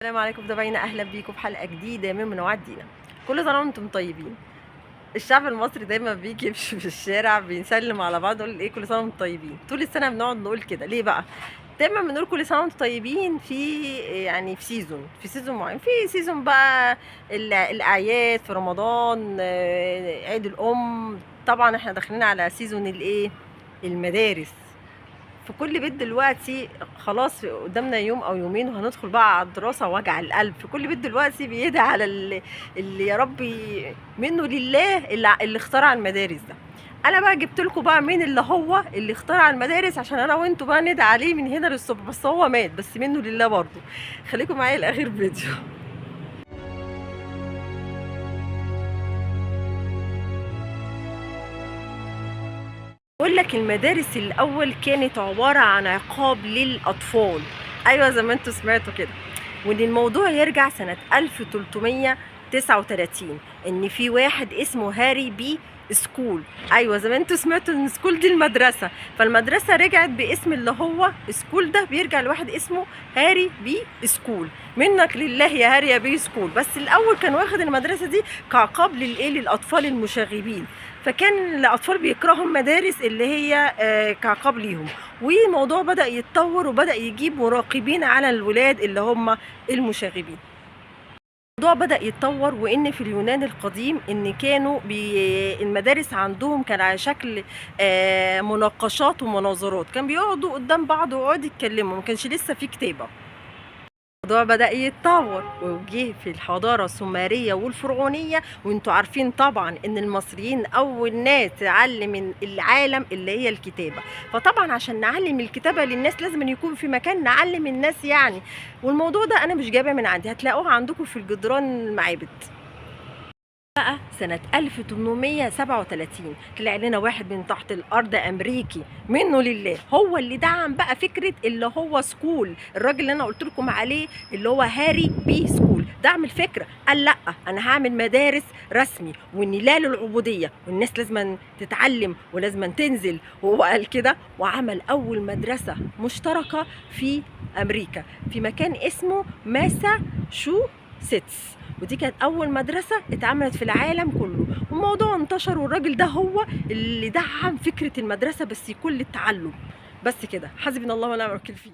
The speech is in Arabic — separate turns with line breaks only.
السلام عليكم متابعينا، اهلا بيكم في حلقه جديده من منوعات دينا. كل سنه وانتم طيبين. الشعب المصري دايما بيجي يمشي في الشارع بيسلم على بعض يقول ايه كل سنه وانتم طيبين. طول السنه بنقعد نقول كده، ليه بقى؟ دايما بنقول كل سنه وانتم طيبين في سيزون معين، في سيزون بقى الاعياد، في رمضان، عيد الام. طبعا احنا داخلين على سيزون الايه، المدارس. في كل بيت دلوقتي خلاص قدامنا يوم او يومين وهندخل بقى على الدراسه. وجع القلب في كل بيت دلوقتي بيدعي على اللي يا ربي منه لله اللي اخترع المدارس ده. انا بقى جبت لكم بقى مين اللي هو اللي اخترع المدارس، عشان انا وانتوا بقى ندعي عليه من هنا للصبح. بس هو مات، بس منه لله برضه. خليكم معايا لاخر فيديو. بقول لك المدارس الاول كانت عباره عن عقاب للاطفال. ايوه زي ما انتوا سمعتوا كده. وان الموضوع يرجع سنه 1339، ان في واحد اسمه هاري بي سكول. ايوه زي ما انتوا سمعتوا ان سكول دي المدرسه، فالمدرسه رجعت باسم اللي هو سكول ده، بيرجع لواحد اسمه هاري بي سكول. منك لله يا هاري يا بي سكول. بس الاول كان واخد المدرسه دي كعقاب للاطفال المشاغبين، فكان الاطفال بيكرهوا المدارس اللي هي كعقاب ليهم. والموضوع بدأ يتطور وبدأ يجيب مراقبين على الولاد اللي هم المشاغبين. الموضوع بدأ يتطور، وان في اليونان القديم ان كانوا المدارس عندهم كان على شكل مناقشات ومناظرات، كان بيقعدوا قدام بعض ويقعدوا يتكلموا، ما كانش لسه في كتابة. الموضوع بدأ يتطور وجه في الحضارة السومرية والفرعونية. وانتوا عارفين طبعا ان المصريين اول ناس تعلم العالم اللي هي الكتابة. فطبعا عشان نعلم الكتابة للناس لازم أن يكون في مكان نعلم الناس يعني. والموضوع ده انا مش جايبه من عندي، هتلاقوه عندكم في الجدران المعابد. بقى سنة 1837 طلع لنا واحد من تحت الأرض أمريكي منه لله، هو اللي دعم بقى فكرة اللي هو سكول. الراجل اللي أنا قلت لكم عليه اللي هو هاري بي سكول دعم الفكرة، قال لأ أنا هعمل مدارس رسمي، وإن لا للعبودية، والناس لازم تتعلم ولازم تنزل. وهو قال كده وعمل أول مدرسة مشتركة في أمريكا في مكان اسمه ماساتشوستس. ودي كانت اول مدرسه اتعملت في العالم كله، والموضوع انتشر. والراجل ده هو اللي دعم فكره المدرسه بس يكون للتعلم. بس كده، حسبنا الله ونعم الوكيل فيه.